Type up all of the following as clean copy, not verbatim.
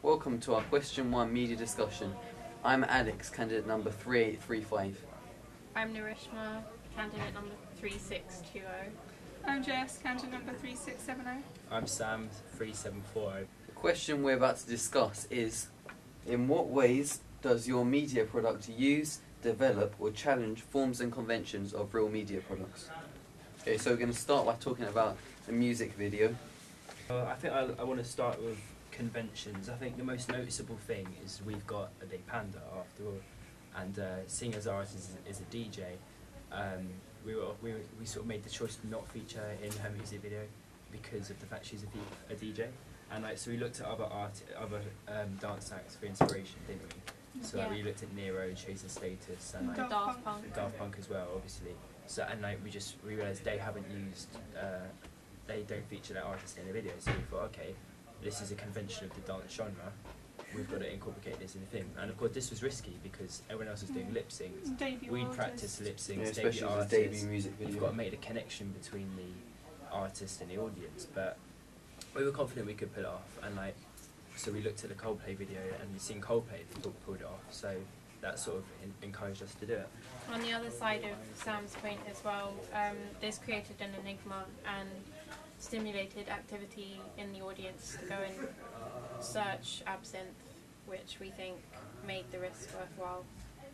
Welcome to our question 1 media discussion. I'm Alex, candidate number 3835. I'm Narishma, candidate number 3620. I'm Jess, candidate number 3670. I'm Sam, 3740. The question we're about to discuss is, in what ways does your media product use, develop or challenge forms and conventions of real media products? Okay, so we're going to start by talking about the music video. I think I want to start with conventions. I think the most noticeable thing is we've got a big panda after all, and seeing as our artist is a DJ, we sort of made the choice to not feature in her music video because of the fact she's a DJ, and like so we looked at other dance acts for inspiration, didn't we? So like, we looked at Nero and Chase Status and like Daft Punk as well, obviously. So and like we realised they haven't used they don't feature that artist in the video, so we thought, okay, this is a convention of the dance genre, we've got to incorporate this in the thing. And of course this was risky because everyone else was doing lip syncs. We'd practice lip syncs, yeah, especially debut as a debut music video. You've got to make the connection between the artist and the audience, but we were confident we could pull it off, and like so we looked at the Coldplay video and we've seen Coldplay pulled it off, so that sort of encouraged us to do it. On the other side of Sam's point as well, this created an enigma and stimulated activity in the audience to go and search absinthe, which we think made the risk worthwhile.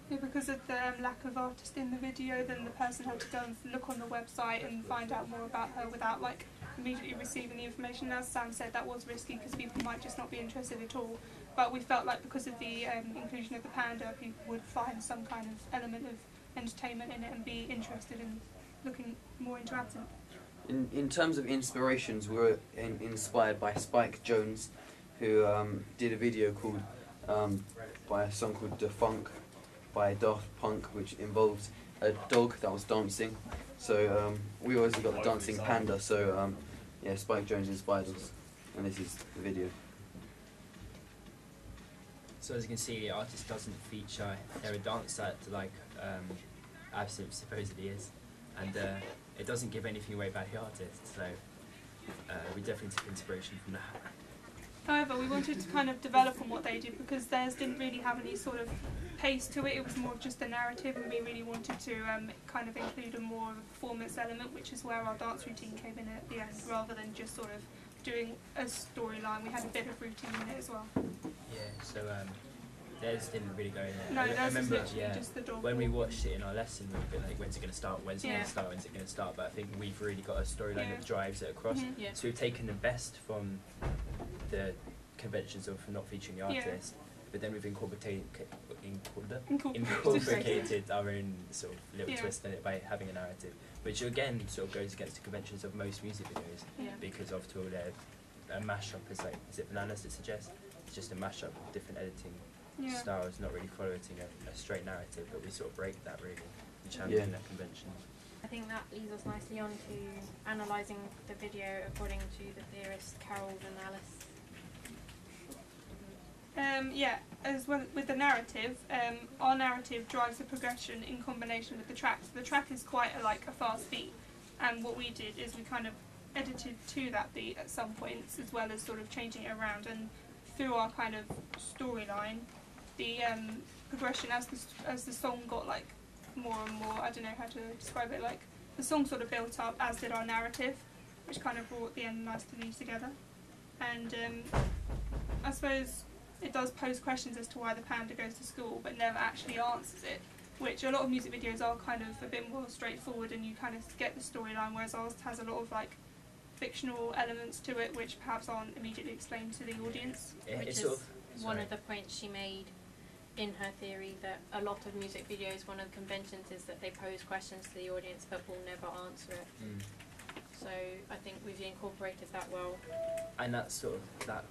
Yeah, because of the lack of artist in the video, then the person had to go and look on the website and find out more about her without like immediately receiving the information. As Sam said, that was risky because people might just not be interested at all, but we felt like because of the inclusion of the panda, people would find some kind of element of entertainment in it and be interested in looking more into absinthe. In terms of inspirations, we were inspired by Spike Jonze, who did a video called by a song called Defunk by Daft Punk, which involved a dog that was dancing. So we always got the dancing panda, so yeah, Spike Jonze inspired us, and this is the video. So as you can see, the artist doesn't feature a dance that like Absinthe supposedly is, and it doesn't give anything away about the artist, so we definitely took inspiration from that. However, we wanted to kind of develop on what they did because theirs didn't really have any sort of pace to it. It was more of just a narrative, and we really wanted to kind of include a more of a performance element, which is where our dance routine came in at the end, rather than just sort of doing a storyline. We had a bit of routine in it as well. Yeah, so theirs didn't really go in there. No, I remember, just the dog. when we watched it in our lesson, we were like, when's it going to start, when's it going to start, when's it going to start, but I think we've really got a storyline that drives it across. So we've taken the best from the conventions of not featuring the artist, but then we've incorporated our own sort of little twist in it by having a narrative, which again sort of goes against the conventions of most music videos, because after all they're a mashup, is it bananas that suggests? It's just a mashup of different editing styles, not really following a straight narrative, but we sort of break that really and champion that convention. I think that leads us nicely on to analysing the video according to the theorist Carol and Alice. As well with the narrative, our narrative drives the progression in combination with the track. So the track is quite a fast beat, and what we did is we kind of edited to that beat at some points, as well as sort of changing it around. And through our kind of storyline, the progression as the song got like more and more, I don't know how to describe it, like the song sort of built up, as did our narrative, which kind of brought the end nicely together. And I suppose it does pose questions as to why the panda goes to school but never actually answers it, which a lot of music videos are kind of a bit more straightforward and you kind of get the storyline, whereas ours has a lot of like fictional elements to it which perhaps aren't immediately explained to the audience. Which is one of the points she made in her theory, that a lot of music videos, one of the conventions is that they pose questions to the audience but will never answer it. So I think we've incorporated that well. And that sort of, that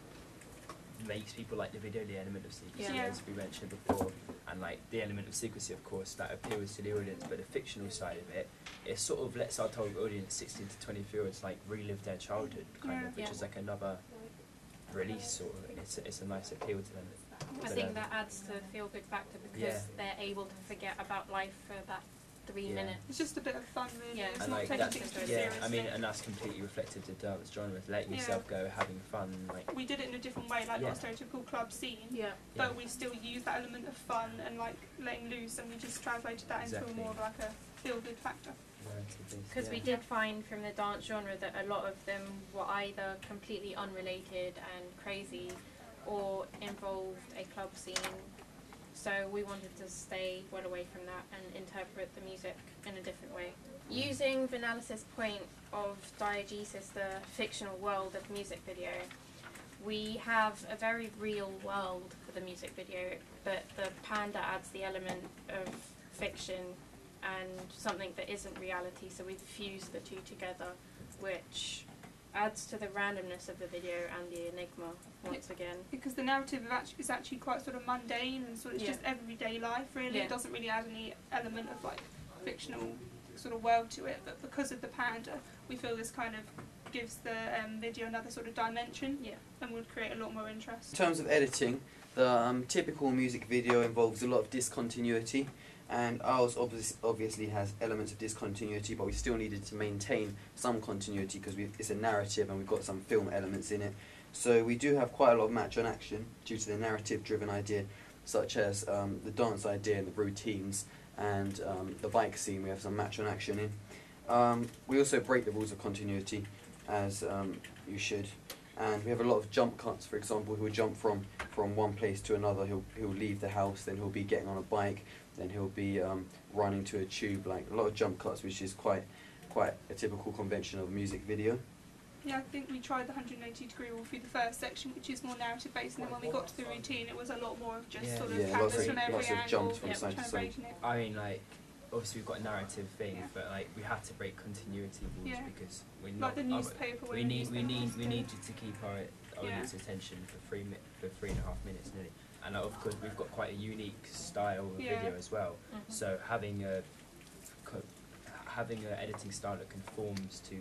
makes people like the video, the element of secrecy, as we mentioned before, and like the element of secrecy, of course, that appeals to the audience, but the fictional side of it, it sort of lets our target audience, 16 to 24-year-olds, like relive their childhood, kind of, which is like another release, sort of. It's a nice appeal to them. I think that adds to the feel-good factor because they're able to forget about life for that 3 Yeah. minutes. It's just a bit of fun, really. Yeah. It's And not like taking that's, things too yeah, seriously. I mean, and that's completely reflective to dance genre, letting yourself go, having fun, like. We did it in a different way, like not a stereotypical club scene, Yeah. but we still use that element of fun and like letting loose, and we just translated that into Exactly. more of like a feel-good factor. Because we did find from the dance genre that a lot of them were either completely unrelated and crazy or involved a club scene. So we wanted to stay well away from that and interpret the music in a different way. Using Vinalis' point of diegesis, the fictional world of music video, we have a very real world for the music video, but the panda adds the element of fiction and something that isn't reality, so we've fused the two together, which adds to the randomness of the video and the enigma once again. Because the narrative is actually quite sort of mundane and sort of it's just everyday life, really. Yeah. It doesn't really add any element of like fictional sort of world to it, but because of the panda, we feel this kind of gives the video another sort of dimension and would create a lot more interest. In terms of editing, the typical music video involves a lot of discontinuity, and ours obviously has elements of discontinuity, but we still needed to maintain some continuity because it's a narrative and we've got some film elements in it. So we do have quite a lot of match on action due to the narrative-driven idea, such as the dance idea and the routines, and the bike scene we have some match on action in. We also break the rules of continuity, as you should. And we have a lot of jump cuts, for example. He'll jump from one place to another. He'll leave the house, then he'll be getting on a bike, then he'll be running to a tube. Like a lot of jump cuts, which is quite a typical convention of a music video. Yeah, I think we tried the 180-degree rule through the first section, which is more narrative based, and then when we got to the routine, it was a lot more of just sort of canvas from every lots of angle, jumps from side to trying to side. break it. I mean, like, obviously we've got a narrative thing, but like we have to break continuity rules because we're not. Like the newspaper. We need to keep our audience attention for 3.5 minutes nearly, and of course we've got quite a unique style of video as well. So having an editing style that conforms to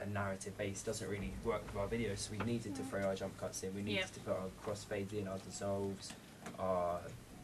a narrative base doesn't really work with our videos, so we needed to throw our jump cuts in, we needed to put our crossfades in, our dissolves, our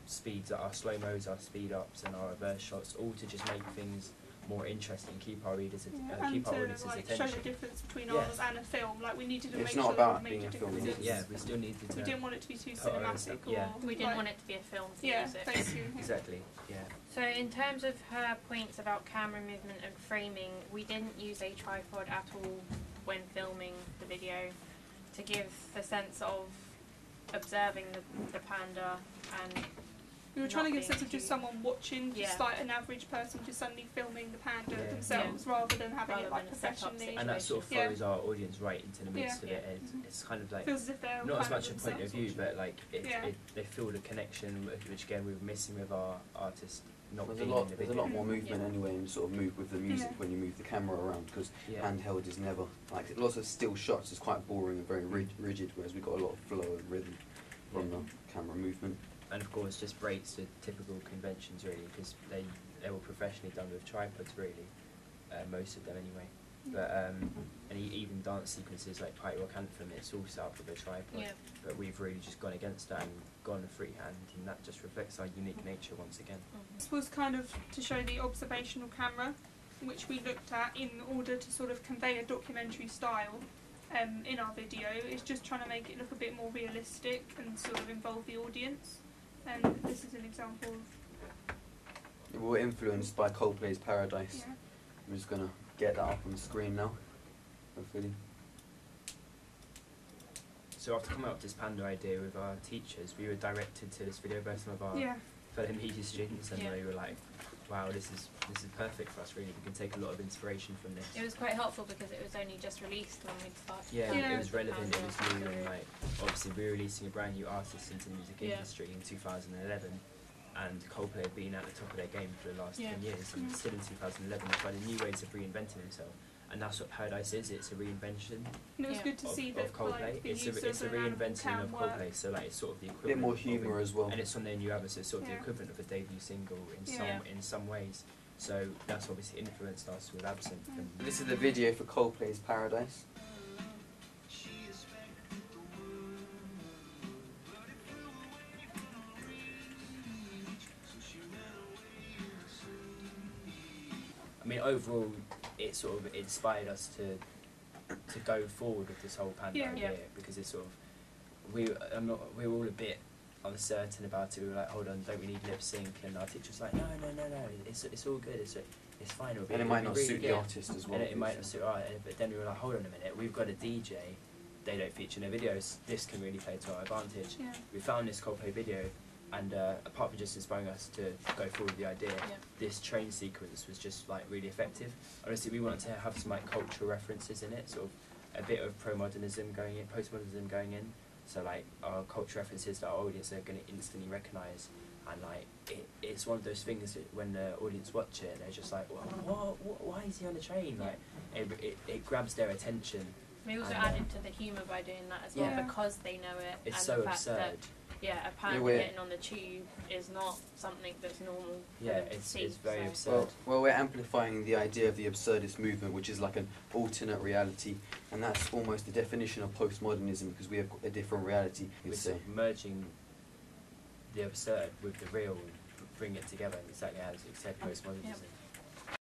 speeds, our slow-mos, our speed-ups and our reverse shots, all to just make things more interesting, keep our readers, keep our audience's attention. Show the difference between ours and a film, like we needed to make It's sure not that about we being made a a film. difference. We still needed to. We didn't want it to be too put our own cinematic stuff, or... We didn't want it to be a film for music. basically. Exactly, yeah. So in terms of her points about camera movement and framing, we didn't use a tripod at all when filming the video to give the sense of observing the panda, and we were trying to get a sense of nothing just someone watching, just like an average person just suddenly filming the panda themselves rather than having it like professionally. And that sort of follows our audience right into the midst of it. It's kind of like, feels as if they're not as kind much a point of view, but like they feel the connection, which again we were missing with our artist. There's a lot more movement anyway, and sort of move with the music when you move the camera around, because handheld is never, like, lots of still shots is quite boring and very rigid, whereas we've got a lot of flow and rhythm from the camera movement. And of course just breaks the typical conventions really, because they were professionally done with tripods really, most of them anyway. But and even dance sequences like Party Rock Anthem, it's all set up with a tripod. But we've really just gone against that and gone freehand, and that just reflects our unique nature once again. This was kind of to show the observational camera, which we looked at in order to sort of convey a documentary style in our video. It's just trying to make it look a bit more realistic and sort of involve the audience. And this is an example of... We were influenced by Coldplay's Paradise. Yeah. I'm just going to get that up on the screen now, hopefully. So after coming up with this panda idea with our teachers, we were directed to this video by some of our fellow media students, and they were like, wow, this is perfect for us really, we can take a lot of inspiration from this. it was quite helpful because it was only just released when we started. It was relevant, it was new, and like obviously we're releasing a brand new artist into the music industry in 2011, and Coldplay have been at the top of their game for the last 10 years, and still in 2011 finding new ways of reinventing themselves. And that's what Paradise is, it's a reinvention and it was good to see that Coldplay. Like, it's a reinventing of Coldplay, so like it's sort of the equivalent. A bit more humour as well. And it's on their new album, so it's sort of the equivalent of a debut single in some ways. So that's obviously influenced us with Absinthe. This is the video for Coldplay's Paradise. mean, overall, it sort of inspired us to go forward with this whole panda idea, because it's sort of we were all a bit uncertain about it. We were like, hold on, don't we need lip sync? And our teacher's like, no, it's all good. It's fine. It'll be, And it might not really suit good. the artist as well. And it might not suit our. But then we were like, hold on a minute, we've got a DJ. They don't feature in their videos. This can really play to our advantage. Yeah. We found this Coldplay video, and apart from just inspiring us to go forward with the idea, this train sequence was just like really effective. Honestly, we wanted to have some like cultural references in it, sort of a bit of pro-modernism going in, post-modernism going in. So like our cultural references that our audience are going to instantly recognise, and like it's one of those things that when the audience watch it, they're just like, well, why is he on the train? Like it grabs their attention. We also And, added to the humour by doing that as well, Yeah. because they know it. It's and so the fact absurd. That, a panda we're- getting on the tube is not something that's normal. for Yeah, them to it's see, very so. absurd. Well, we're amplifying the idea of the absurdist movement, which is like an alternate reality, and that's almost the definition of postmodernism, because we have a different reality. We're You'd sort say. of merging the absurd with the real and bring it together, exactly as it said, postmodernism.